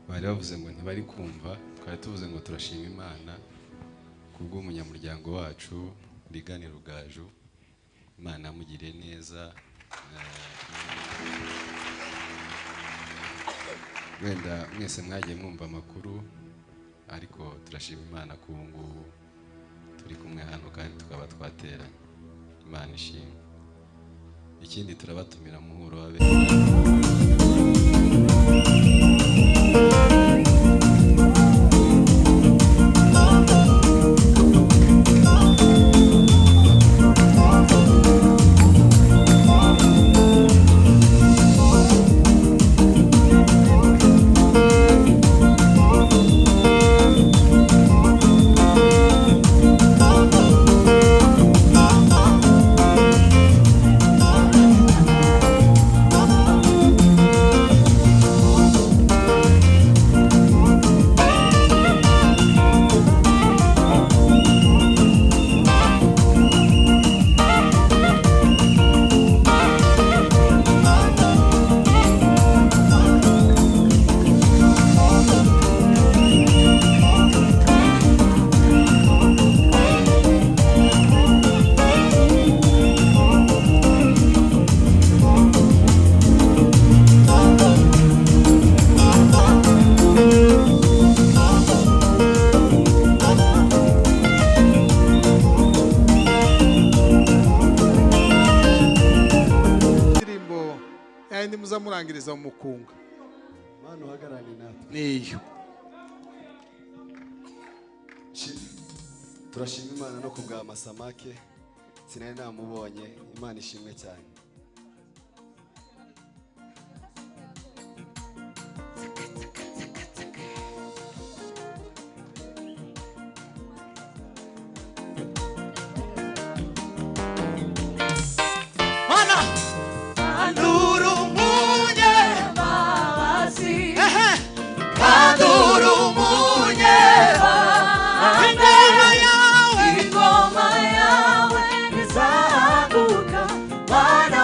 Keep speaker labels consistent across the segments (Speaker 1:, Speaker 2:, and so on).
Speaker 1: bari bavuze ngo ntibari kumva, twari tuvuze ngo turashima Imana kubw'umunyamuryango wacu Rigani Rugaju. Imana amugire neza, wenda mwese mwagiye mwumva amakuru, ariko turashima Imana ku ngubu turi kumwe hano kandi tukaba twateranye. Imana ishimwe. Ikindi turabatumira muhuro wabe
Speaker 2: muzamurangiriza mu mukunga.
Speaker 3: Mana uhagarane natwe.
Speaker 2: Niyo.
Speaker 3: Turashima Imana no kubwa Masamake. Sinari namubonye. Imana ishimwe cyane.
Speaker 4: Ingoma yawe izahaguka, Bwana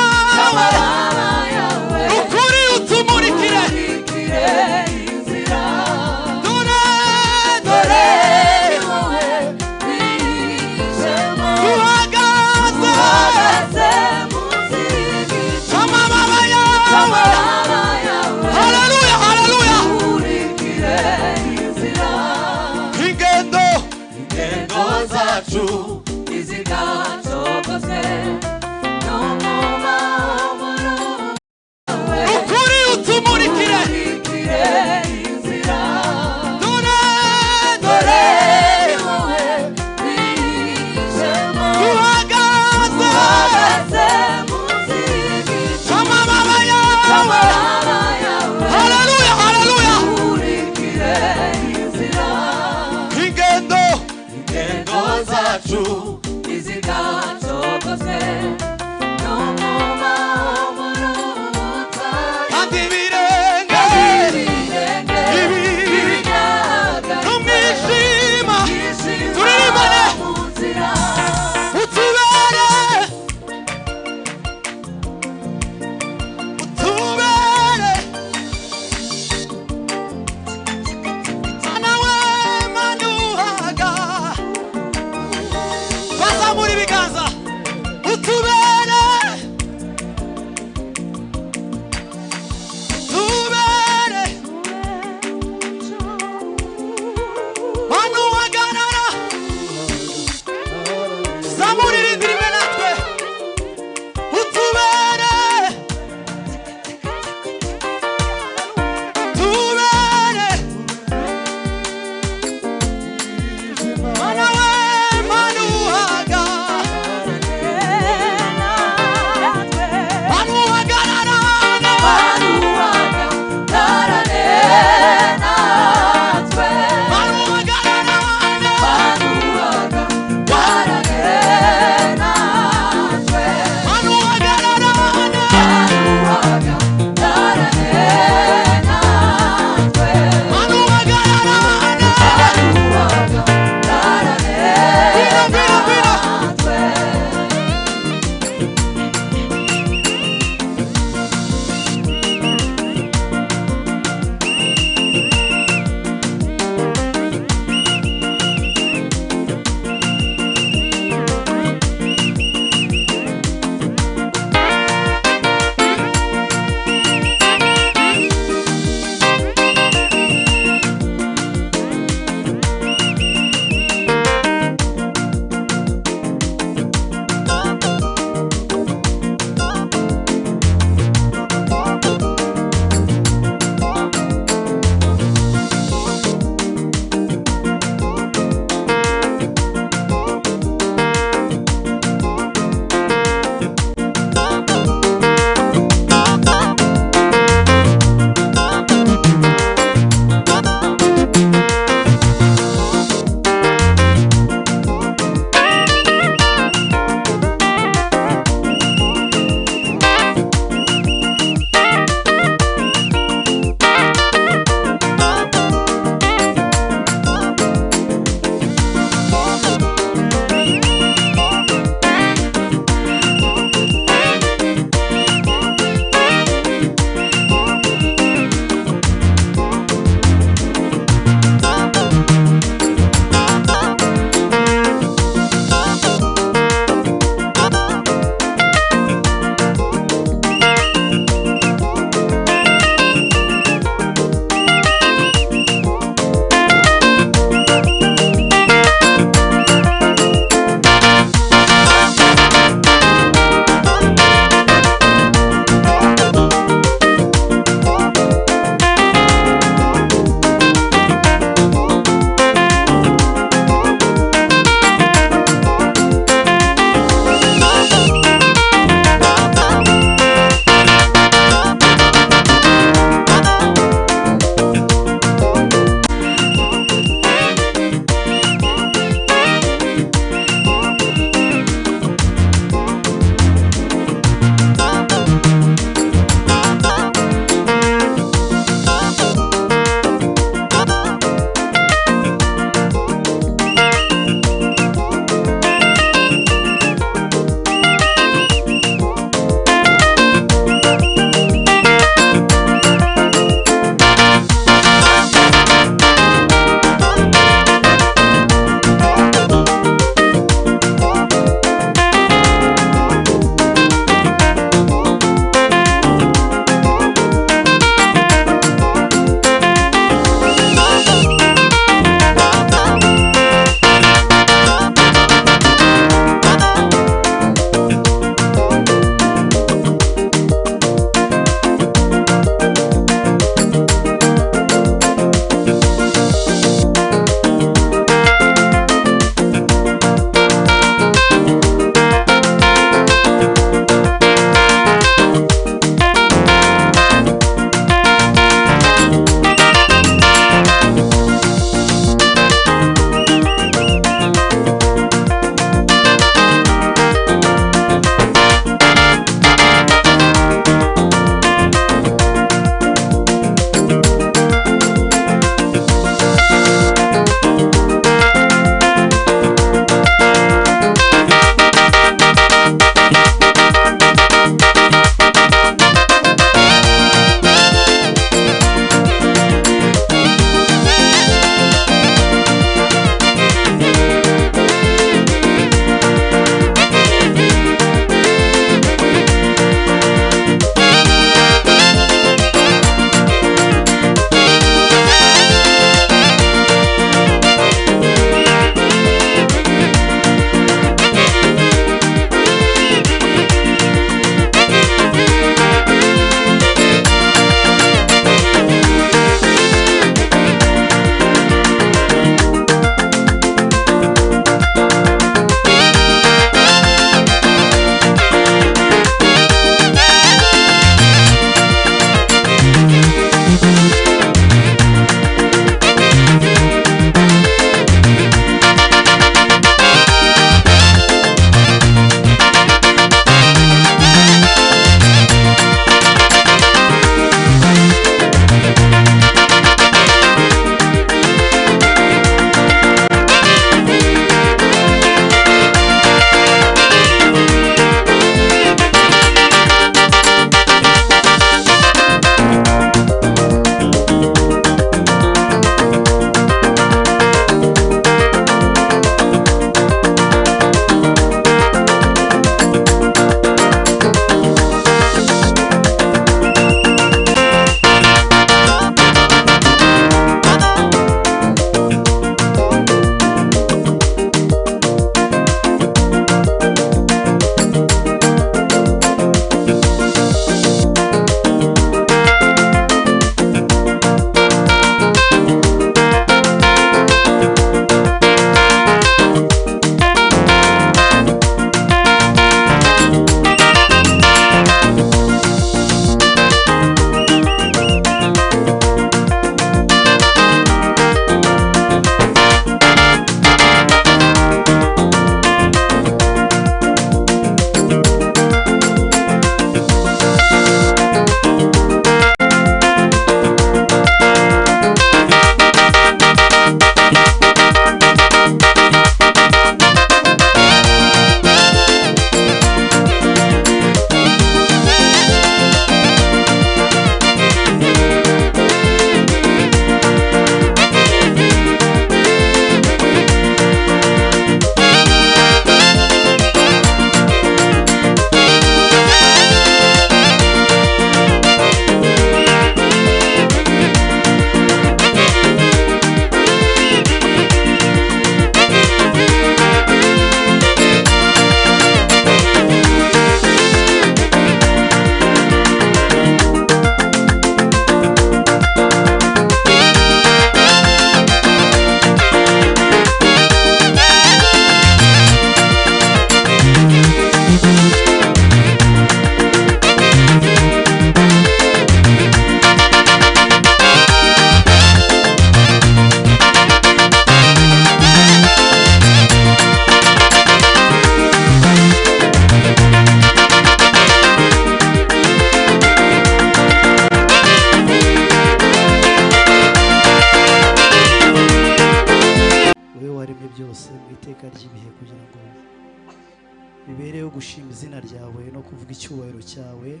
Speaker 2: tubereyeho gushima izina ryawe no kuvuga icyubahiro cyawe.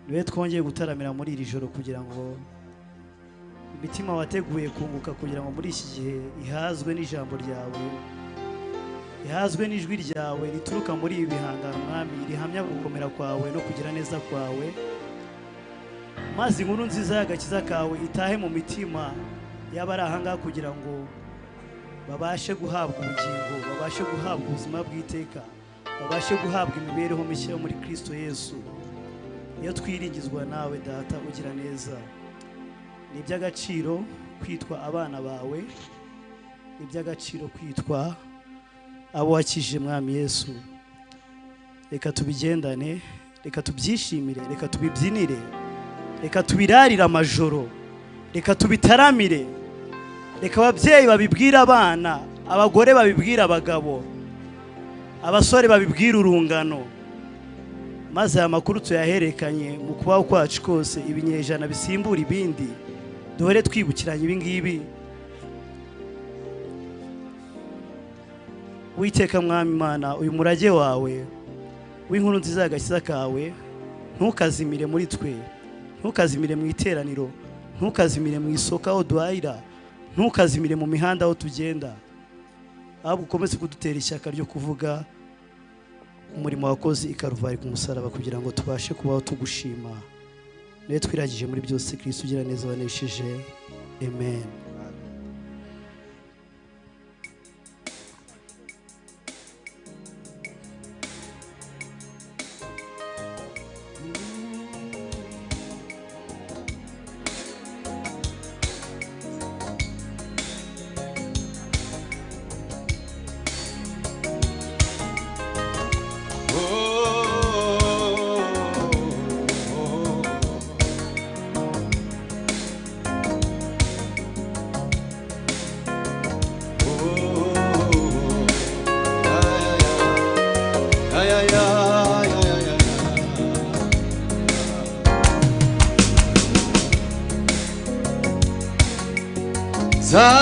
Speaker 2: Niwe twongeye gutaramira muri iri joro kugira ngo imitima wateguye kunguka kugira ngo muri iki gihe ihazwe n'ijambo ryawe, ihazwe n'ijwi ryawe rituruka muri ibi bihangano mwami, rihamya gukomera kwawe no kugira neza kwawe, maze inkuru nziza y'agakiza kawe itahe mu mitima y'abari ahangaha kugira ngo babashe guhabwa ubugingo, babashe guhabwa ubuzima bw'iteka, babashe guhabwa imibereho mishya yo muri Kristo Yesu. Iyo twiringizwa nawe data ugira neza, ni iby'agaciro kwitwa abana bawe, ni iby'agaciro kwitwa abo wakijije mwami Yesu. Reka tubigendane, reka tubyishimire, reka tubibyinire, reka tubirarire amajoro, reka tubitaramire, reka ababyeyi babibwira abana, abagore babibwira abagabo, abasore babibwira urungano, maze aya makuru tuyaherekanye mu kubaho kwacu kose, ibinyejana bisimbura ibindi, duhore twibukiranye ibi ngibi. Witeka mwami Imana, uyu murage wawe w'inkuru nziza y'agakiza kawe ntukazimire muri twe, ntukazimire mu iteraniro, ntukazimire mu isoko aho duhahira, ntukazimire mu mihanda aho tugenda, ahubwo ukomeze kudutera ishyaka ryo kuvuga umurimo wakoze i Karuvari ku musaraba kugira ngo tubashe kubaho tugushima. Niwe twiragije muri byose, Kristo ugira neza wanesheje. Amen.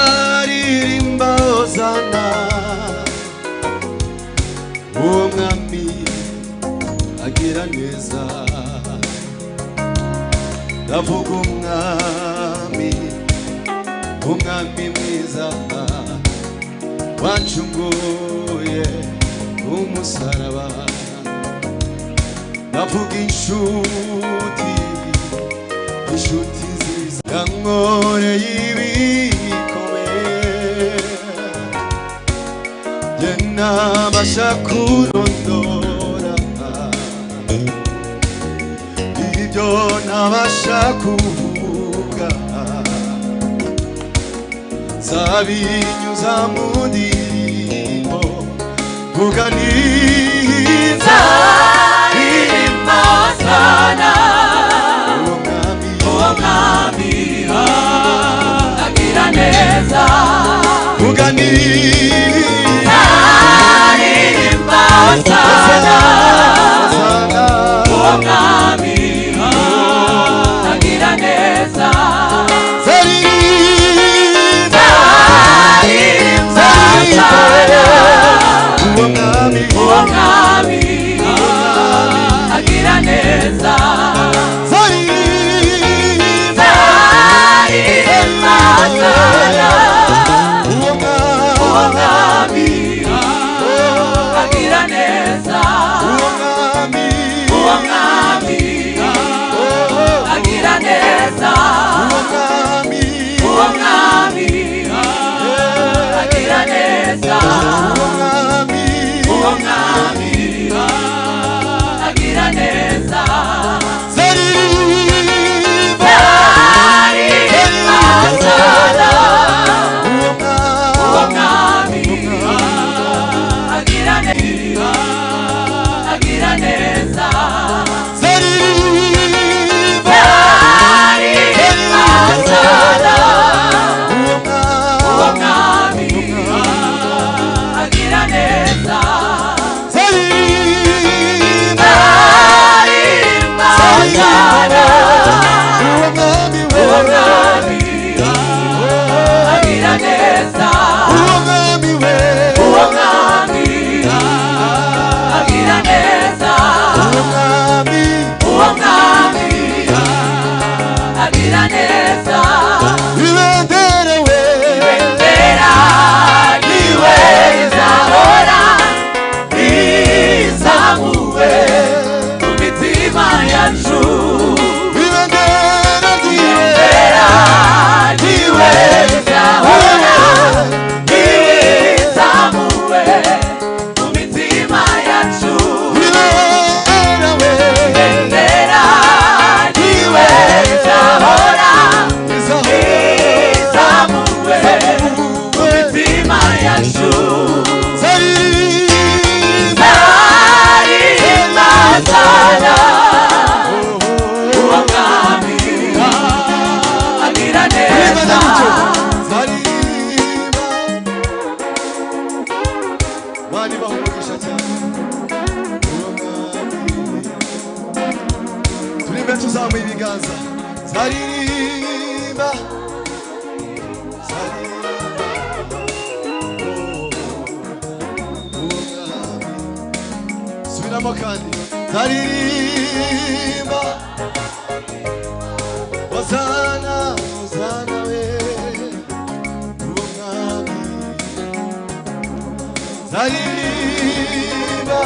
Speaker 3: zaririmba hosana umwami agira neza, ndavuga umwami, umwami mwiza wancunguye umusaraba, ndavuga inshuti, inshuti nziza yankoreye ibikomeye, jye ntabasha kurondora ibyo ntabasha kuvuga, nzabinyuza mu ndirimbo vuga neza
Speaker 4: zaririmba hosana umwami agira neza,
Speaker 3: vuga neza
Speaker 4: zaririmba hosana umwami agira neza, zaririmba hosana Umitima yacu
Speaker 3: nawe
Speaker 4: Bendera niwe Zahora Izamuwe Umitima yacu Zaririmba sana Uwo mwami agira neza
Speaker 3: Mani bahumugisha cyane uwo mwami turimbe tuzamuye ibiganza zaririmba subiramo kandi zaririmba Hosana Hosana we uwo mwami zaririmba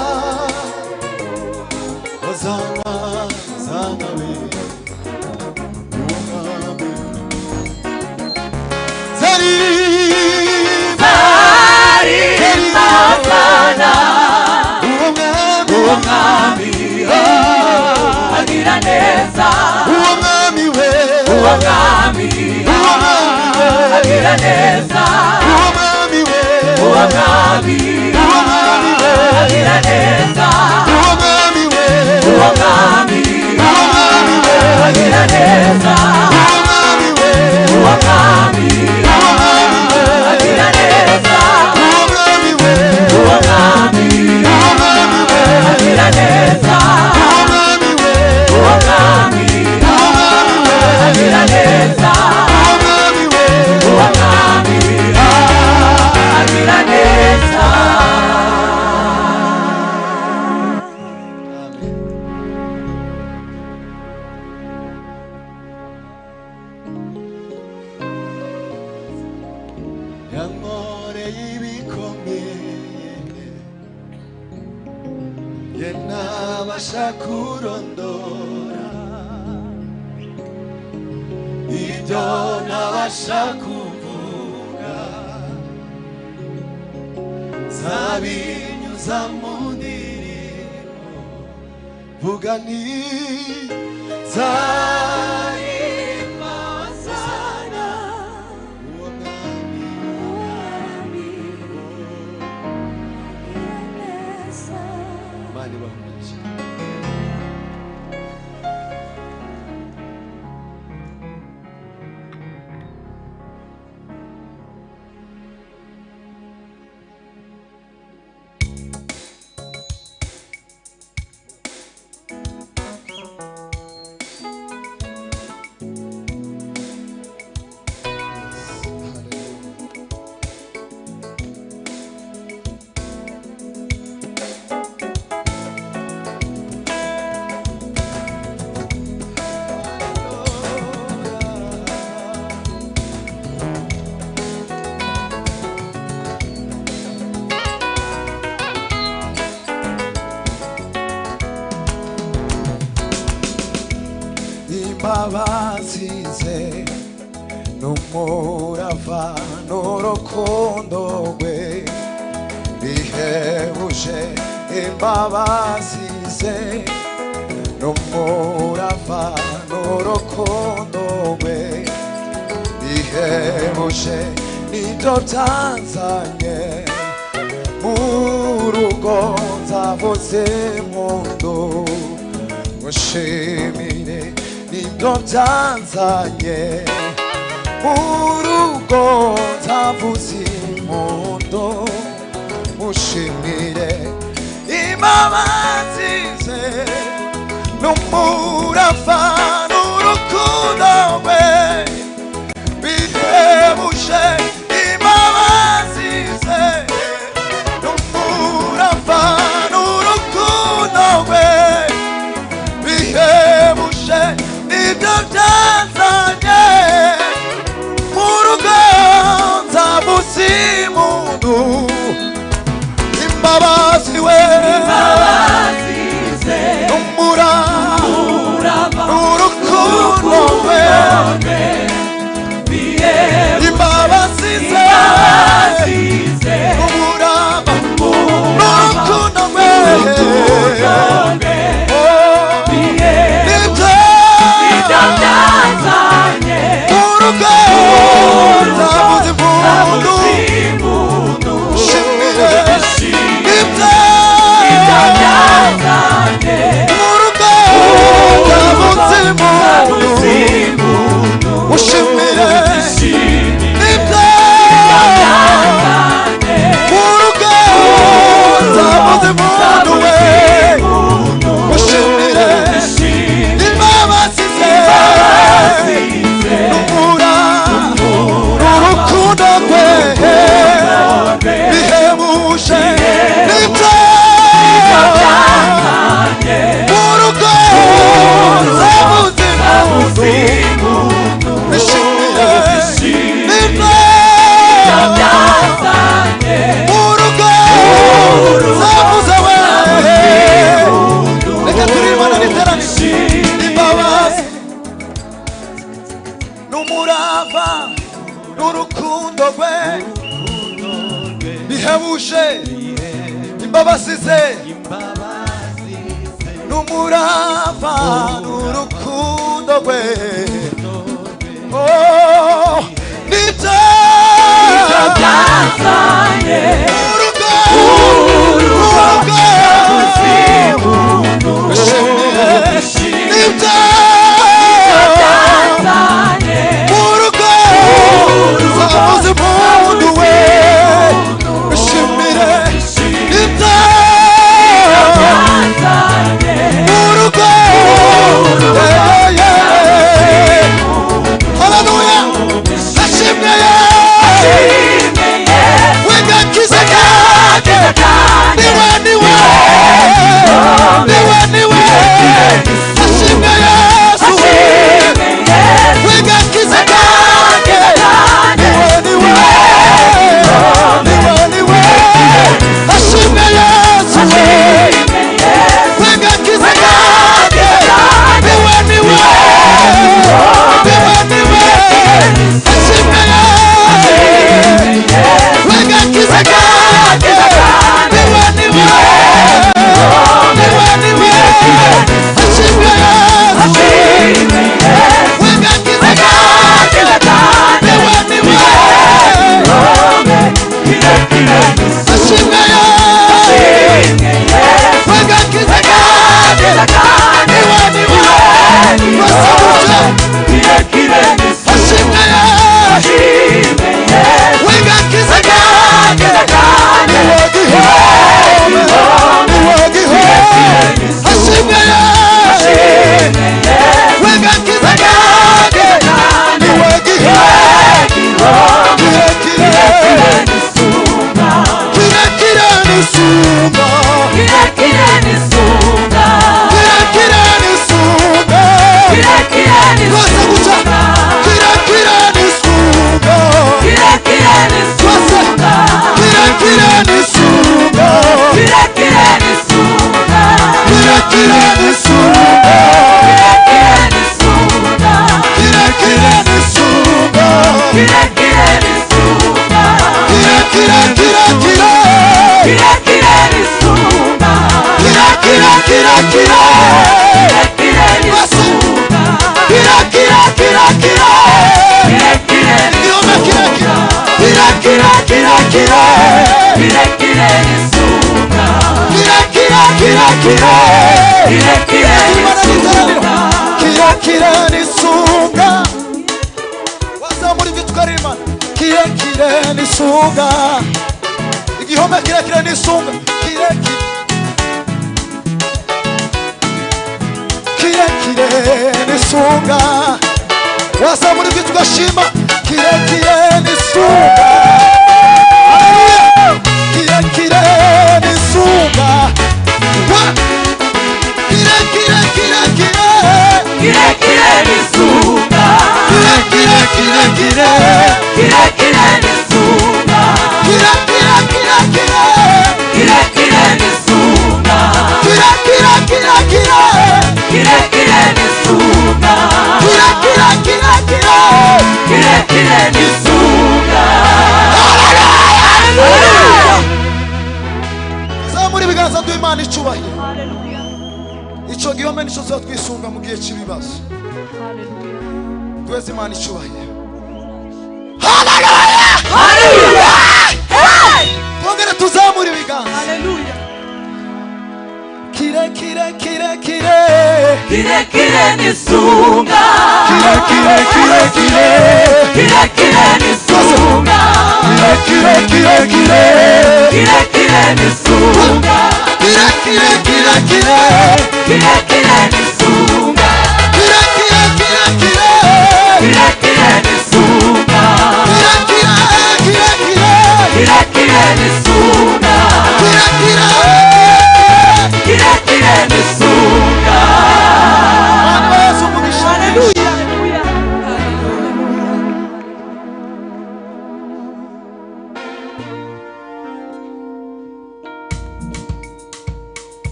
Speaker 3: Hosana Hosana we uwo mwami zaririmba
Speaker 4: sana
Speaker 3: uwo mwami
Speaker 4: agira neza
Speaker 3: uwo mwami we
Speaker 4: Uwo mwami agira neza
Speaker 3: uwo mwami we
Speaker 4: Uwo mwami agira neza
Speaker 3: uwo mwami we
Speaker 4: Uwo mwami agira neza
Speaker 3: uwo mwami we
Speaker 4: Uwo mwami agira neza
Speaker 3: uwo mwami we
Speaker 4: Uwo mwami agira neza
Speaker 3: uwo mwami we
Speaker 4: Uwo mwami agira neza
Speaker 3: uwo mwami we
Speaker 4: Uwo mwami agira neza
Speaker 3: yankoreye ibikomeye ye ntabasha kurondora ibyo ntabasha kuvuga zabinyuza mu ndirimbo vuga ni zaririmba sana uwo mwami Mani bahumugisha imbabazi ze n'umurava n'urukundo rwe bihebuje imbabazi ze n'umurava n'urukundo rwe bihebuje nibyo byanzanye mu rugo nzavuze impundu mushimire nibyo byanzanye mu rugo nzavuze impundu mushimire imbabazi ze n'umurava n'urukundo rwe bihebuje imbabazi ze n'umurava n'urukundo rwe bihebuje nibyo byanzanye mu rugo nzavuza impundu imbabazi we n'umurava n'urukundo rwe imbabazi ze n'umurava imbabazi ze n'umurava n'urukundo rwe nibyo
Speaker 4: byazanye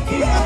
Speaker 5: Kira